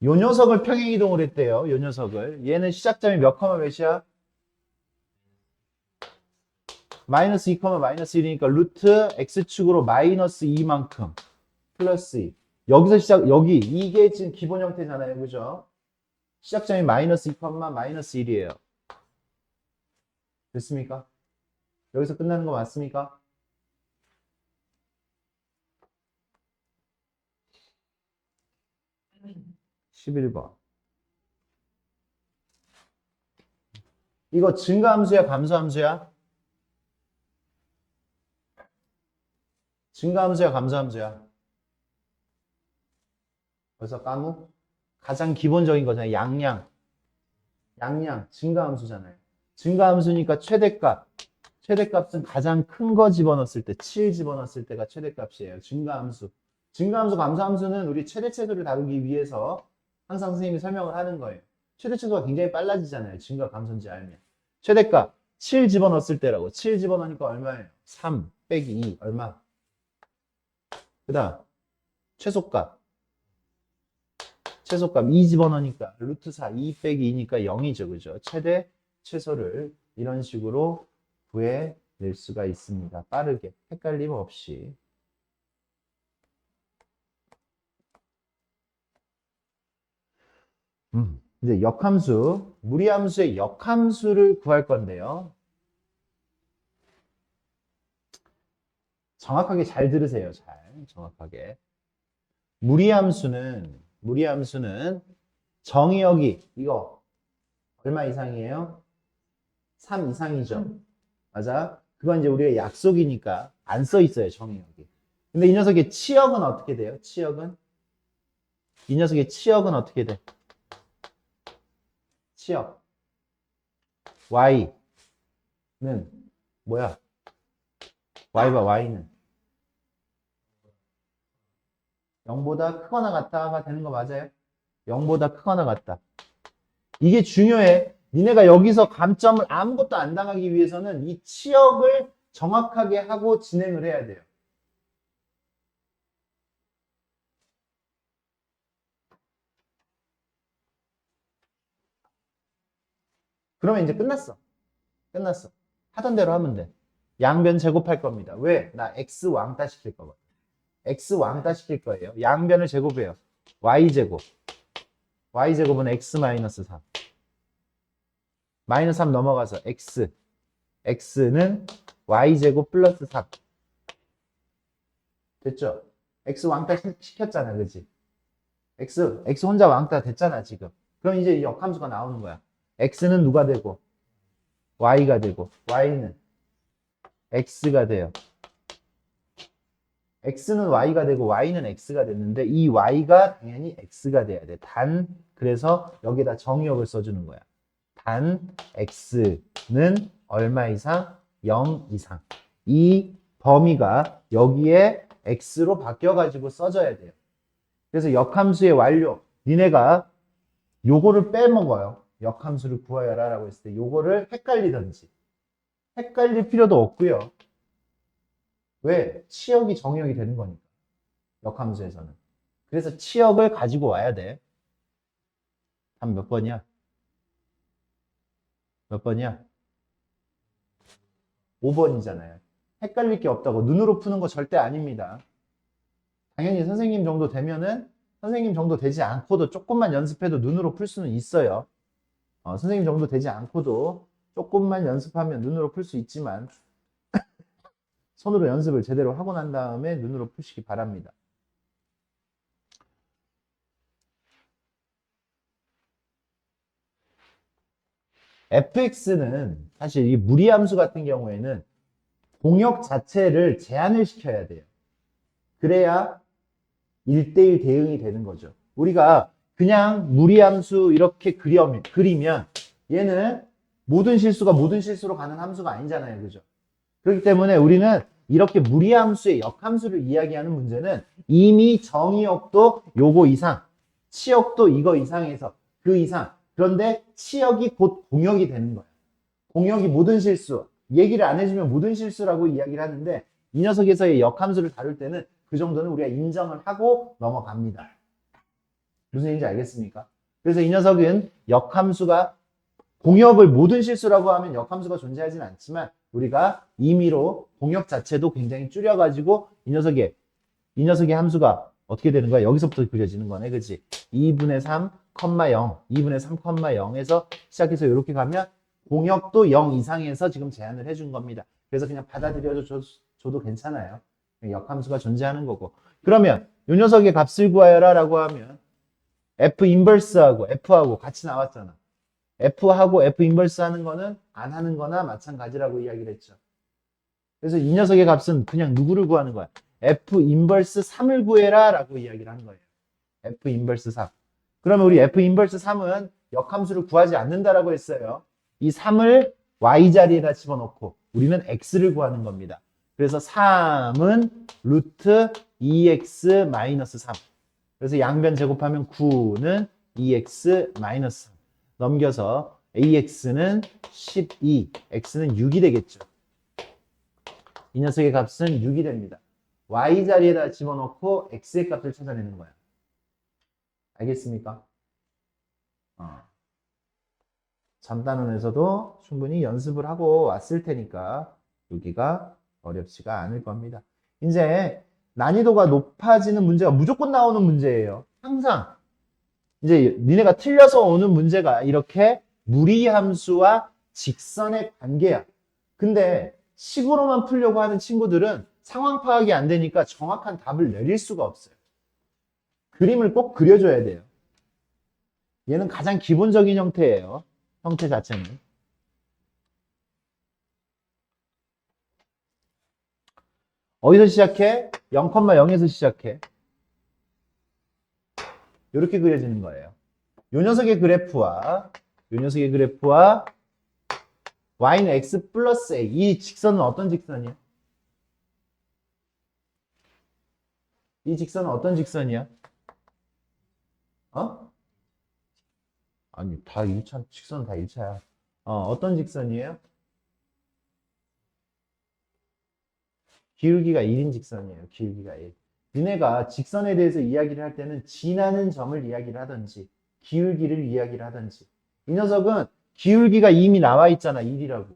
[SPEAKER 1] 요 녀석을 평행이동을 했대요. 요 녀석을. 얘는 시작점이 몇 컴마 몇이야? 마이너스 2, 마이너스 1이니까 루트 x축으로 마이너스 2만큼 플러스 2. 여기서 여기 이게 지금 기본 형태잖아요. 그죠? 시작점이 마이너스 2, 마이너스 1이에요. 됐습니까? 여기서 끝나는 거 맞습니까? 11번. 이거 증가함수야, 감소함수야? 증가함수야, 감소함수야? 벌써 까무? 가장 기본적인 거잖아요. 양량, 증가함수잖아요. 증가함수니까 최대값. 최대값은 가장 큰 거 집어넣었을 때, 7 집어넣었을 때가 최대값이에요. 증가함수. 증가함수, 감소함수는 우리 최대체수를 다루기 위해서 항상 선생님이 설명을 하는 거예요. 최대체수가 굉장히 빨라지잖아요. 증가, 감소인지 알면. 최대값, 7 집어넣었을 때라고. 7 집어넣으니까 얼마예요? 3 빼기 2, 얼마? 그 다음, 최소값. 최소값 2 집어넣으니까 루트 4, 2 빼기 2니까 0이죠. 그죠? 최대, 최소를 이런 식으로 구해낼 수가 있습니다. 빠르게, 헷갈림 없이. 이제 역함수, 무리함수의 역함수를 구할 건데요. 정확하게 잘 들으세요. 정확하게. 무리함수는 정의역이 이거 얼마 이상이에요? 3 이상이죠. 맞아? 그건 이제 우리가 약속이니까 안 써 있어요. 정의역이. 근데 이 녀석의 치역은 어떻게 돼요? 이 녀석의 치역은 어떻게 돼? 치역 y는 뭐야? y봐. y는 0보다 크거나 같다가 되는 거 맞아요? 0보다 크거나 같다. 이게 중요해. 니네가 여기서 감점을 아무것도 안 당하기 위해서는 이 치역을 정확하게 하고 진행을 해야 돼요. 그러면 이제 끝났어. 하던 대로 하면 돼. 양변 제곱할 겁니다. 왜? 나 x 왕따 시킬 거거든. x 왕따 시킬 거예요. 양변을 제곱해요. y제곱. y제곱은 x 마이너스 3. 마이너스 3 넘어가서 x는 y제곱 플러스 3. 됐죠? x 왕따 시켰잖아. 그지? x 혼자 왕따 됐잖아, 지금. 그럼 이제 역함수가 나오는 거야. x는 누가 되고, y가 되고, y는 x가 돼요. x는 y가 되고, y는 x가 됐는데, 이 y가 당연히 x가 돼야 돼. 그래서 여기다 정의역을 써주는 거야. 단, x는 얼마 이상? 0 이상. 이 범위가 여기에 x로 바뀌어가지고 써져야 돼요. 그래서 역함수의 완료. 니네가 요거를 빼먹어요. 역함수를 구하여라 라고 했을 때 요거를 헷갈리던지. 헷갈릴 필요도 없고요. 왜? 치역이 정의역이 되는 거니까. 역함수에서는. 그래서 치역을 가지고 와야 돼. 답 몇 번이야? 몇 번이야? 5번이잖아요. 헷갈릴 게 없다고. 눈으로 푸는 거 절대 아닙니다. 당연히 선생님 정도 되면은 선생님 정도 되지 않고도 조금만 연습해도 눈으로 풀 수는 있어요. 선생님 정도 되지 않고도 조금만 연습하면 눈으로 풀 수 있지만 손으로 연습을 제대로 하고 난 다음에 눈으로 푸시기 바랍니다. fx는 사실 이 무리함수 같은 경우에는 공역 자체를 제한을 시켜야 돼요. 그래야 1대1 대응이 되는 거죠. 우리가 그냥 무리함수 이렇게 그리면 얘는 모든 실수가 모든 실수로 가는 함수가 아니잖아요. 그죠? 그렇기 때문에 우리는 이렇게 무리함수의 역함수를 이야기하는 문제는 이미 정의역도 요거 이상, 치역도 이거 이상에서 그 이상. 그런데 치역이 곧 공역이 되는 거예요. 공역이 모든 실수. 얘기를 안 해주면 모든 실수라고 이야기를 하는데 이 녀석에서의 역함수를 다룰 때는 그 정도는 우리가 인정을 하고 넘어갑니다. 무슨 얘기인지 알겠습니까? 그래서 이 녀석은 역함수가 공역을 모든 실수라고 하면 역함수가 존재하지는 않지만 우리가 임의로 공역 자체도 굉장히 줄여가지고 이 녀석의 함수가 어떻게 되는 거야? 여기서부터 그려지는 거네. 그치? 2분의 3, 0, 2분의 3, 0에서 시작해서 이렇게 가면 공역도 0 이상에서 지금 제한을 해준 겁니다. 그래서 그냥 받아들여줘도 괜찮아요. 역함수가 존재하는 거고. 그러면 이 녀석의 값을 구하여라 라고 하면 F 인버스하고 F하고 같이 나왔잖아. F하고 F 인버스 하는 거는 안 하는 거나 마찬가지라고 이야기를 했죠. 그래서 이 녀석의 값은 그냥 누구를 구하는 거야? F 인버스 3을 구해라 라고 이야기를 한 거예요. F 인버스 3. 그러면 우리 F 인버스 3은 역함수를 구하지 않는다라고 했어요. 이 3을 Y 자리에다 집어넣고 우리는 X를 구하는 겁니다. 그래서 3은 루트 2x-3. 그래서 양변 제곱하면 9는 2x-3. 넘겨서 AX는 12, X는 6이 되겠죠. 이 녀석의 값은 6이 됩니다. Y 자리에다 집어넣고 X의 값을 찾아내는 거야. 알겠습니까? 잠단원에서도 충분히 연습을 하고 왔을 테니까 여기가 어렵지가 않을 겁니다. 이제 난이도가 높아지는 문제가 무조건 나오는 문제예요. 항상. 이제 니네가 틀려서 오는 문제가 이렇게 무리함수와 직선의 관계야. 근데 식으로만 풀려고 하는 친구들은 상황 파악이 안 되니까 정확한 답을 내릴 수가 없어요. 그림을 꼭 그려줘야 돼요. 얘는 가장 기본적인 형태예요. 형태 자체는. 어디서 시작해? 0,0에서 시작해. 이렇게 그려지는 거예요. 요 녀석의 그래프와 y는 x 플러스 a. 이 직선은 어떤 직선이야? 이 직선은 어떤 직선이야? 아니, 다 1차, 직선은 다 1차야. 어떤 직선이에요? 기울기가 1인 직선이에요. 기울기가 1. 니네가 직선에 대해서 이야기를 할 때는 지나는 점을 이야기를 하든지 기울기를 이야기를 하든지 이 녀석은 기울기가 이미 나와 있잖아. 1이라고.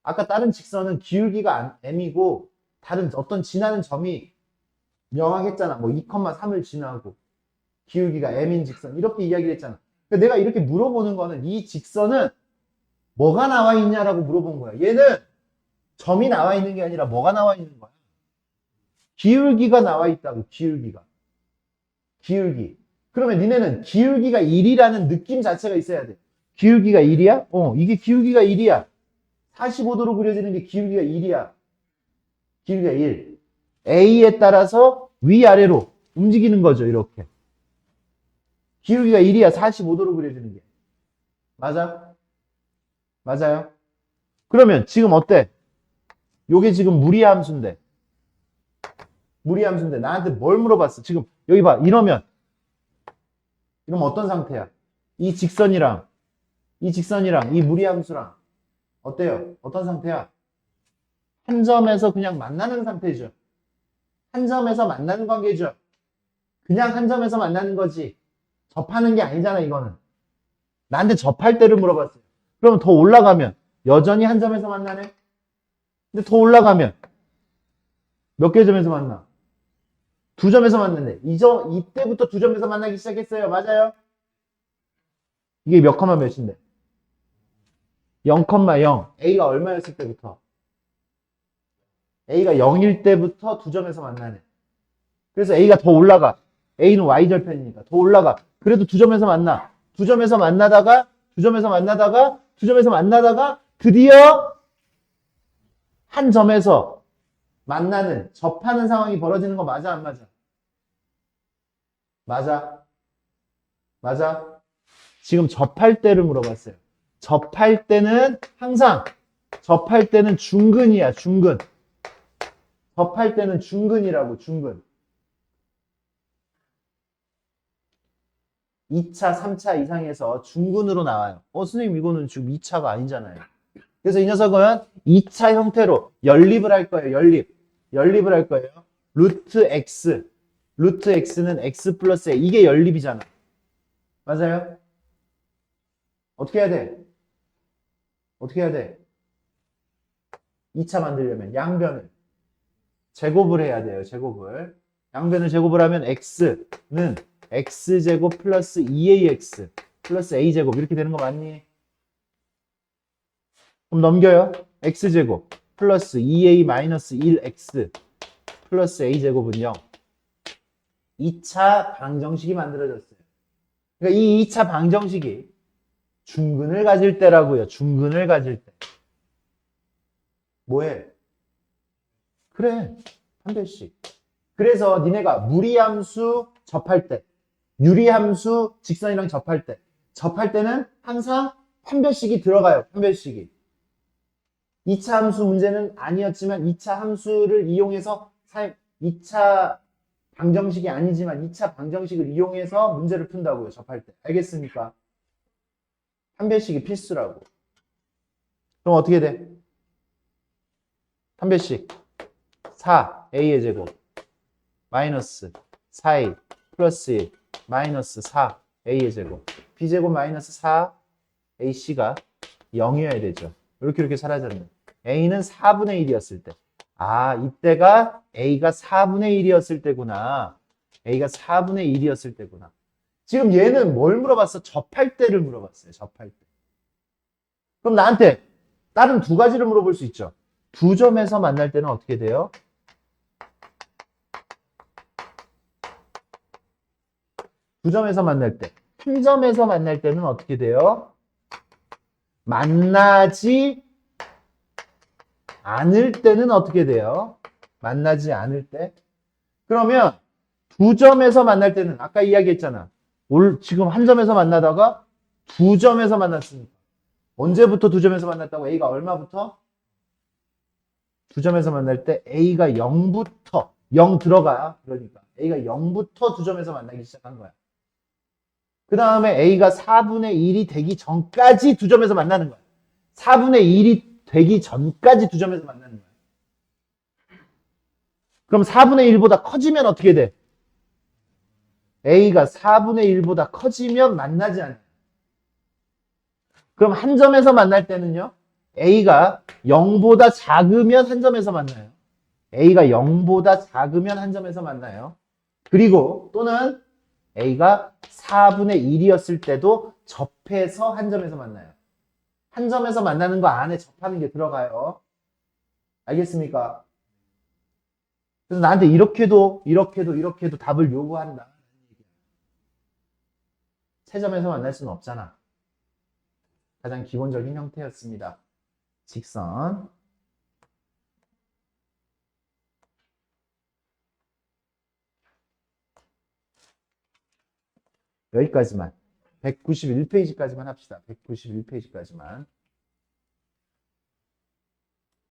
[SPEAKER 1] 아까 다른 직선은 기울기가 m이고 다른 어떤 지나는 점이 명확했잖아. 뭐 2,3을 지나고 기울기가 m인 직선 이렇게 이야기를 했잖아. 그러니까 내가 이렇게 물어보는 거는 이 직선은 뭐가 나와 있냐라고 물어본 거야. 얘는 점이 나와 있는 게 아니라 뭐가 나와 있는 거야? 기울기가 나와 있다고. 기울기. 그러면 니네는 기울기가 1이라는 느낌 자체가 있어야 돼. 기울기가 1이야? 이게 기울기가 1이야. 45도로 그려지는 게 기울기가 1이야. 기울기가 1. A에 따라서 위아래로 움직이는 거죠, 이렇게. 기울기가 1이야, 45도로 그려지는 게. 맞아? 맞아요? 그러면 지금 어때? 요게 지금 무리함수인데. 무리함수인데 나한테 뭘 물어봤어? 지금 여기 봐. 이러면 어떤 상태야? 이 직선이랑 이 무리함수랑 어때요? 어떤 상태야? 한 점에서 그냥 만나는 상태죠. 한 점에서 만나는 관계죠. 그냥 한 점에서 만나는 거지. 접하는 게 아니잖아, 이거는. 나한테 접할 때를 물어봤어요. 그럼 더 올라가면 여전히 한 점에서 만나네? 근데 더 올라가면 몇 개 점에서 만나? 두 점에서 만났네. 이때부터 두 점에서 만나기 시작했어요. 맞아요? 이게 몇 컴마 몇인데? 0,0. A가 얼마였을 때부터? A가 0일 때부터 두 점에서 만나네. 그래서 A가 더 올라가. A는 Y절편이니까 더 올라가. 그래도 두 점에서 만나. 두 점에서 만나다가 드디어 한 점에서 만나는, 접하는 상황이 벌어지는 거 맞아, 안 맞아? 맞아. 맞아. 지금 접할 때를 물어봤어요. 접할 때는 항상 접할 때는 중근이야, 중근. 접할 때는 중근이라고, 중근. 2차, 3차 이상에서 중근으로 나와요. 선생님 이거는 지금 2차가 아니잖아요. 그래서 이 녀석은 2차 형태로 연립을 할 거예요. 연립을 할 거예요. 루트 x. 루트 x는 x 플러스 a. 이게 연립이잖아. 맞아요? 어떻게 해야 돼? 어떻게 해야 돼? 2차 만들려면 양변을 제곱을 해야 돼요. 제곱을. 양변을 제곱을 하면 x는 x제곱 플러스 2ax 플러스 a제곱 이렇게 되는 거 맞니? 그럼 넘겨요. x제곱 플러스 2a 마이너스 1x 플러스 a제곱은요. 2차 방정식이 만들어졌어요. 그러니까 이 2차 방정식이 중근을 가질 때라고요. 중근을 가질 때. 뭐해? 그래. 한 배씩. 그래서 니네가 무리함수 접할 때, 유리함수 직선이랑 접할 때는 항상 판별식이 들어가요. 판별식이. 2차 함수 문제는 아니었지만 2차 함수를 이용해서 2차 방정식이 아니지만 2차 방정식을 이용해서 문제를 푼다고요. 접할 때. 알겠습니까? 판별식이 필수라고. 그럼 어떻게 돼? 판별식 4a의 제곱 마이너스 4a 플러스 1 마이너스 4a의 제곱 b제곱 마이너스 4ac가 0이어야 되죠. 이렇게 사라졌네. a는 4분의 1이었을 때. 이때가 a가 4분의 1이었을 때구나. a가 4분의 1이었을 때구나. 지금 얘는 뭘 물어봤어? 접할 때를 물어봤어요. 접할 때. 그럼 나한테 다른 두 가지를 물어볼 수 있죠. 두 점에서 만날 때는 어떻게 돼요? 두 점에서 만날 때. 한 점에서 만날 때는 어떻게 돼요? 만나지 않을 때는 어떻게 돼요? 만나지 않을 때? 그러면 두 점에서 만날 때는 아까 이야기했잖아. 지금 한 점에서 만나다가 두 점에서 만났으니까. 언제부터 두 점에서 만났다고? A가 얼마부터? 두 점에서 만날 때 A가 0부터 0 들어가. 그러니까 A가 0부터 두 점에서 만나기 시작한 거야. 그 다음에 A가 4분의 1이 되기 전까지 두 점에서 만나는 거야. 4분의 1이 되기 전까지 두 점에서 만나는 거야. 그럼 4분의 1보다 커지면 어떻게 돼? A가 4분의 1보다 커지면 만나지 않아요. 그럼 한 점에서 만날 때는요. A가 0보다 작으면 한 점에서 만나요. A가 0보다 작으면 한 점에서 만나요. 그리고 또는 A가 4분의 1이었을 때도 접해서 한 점에서 만나요. 한 점에서 만나는 거 안에 접하는 게 들어가요. 알겠습니까? 그래서 나한테 이렇게도 답을 요구한다. 세 점에서 만날 수는 없잖아. 가장 기본적인 형태였습니다. 직선. 여기까지만. 191페이지까지만 합시다. 191페이지까지만.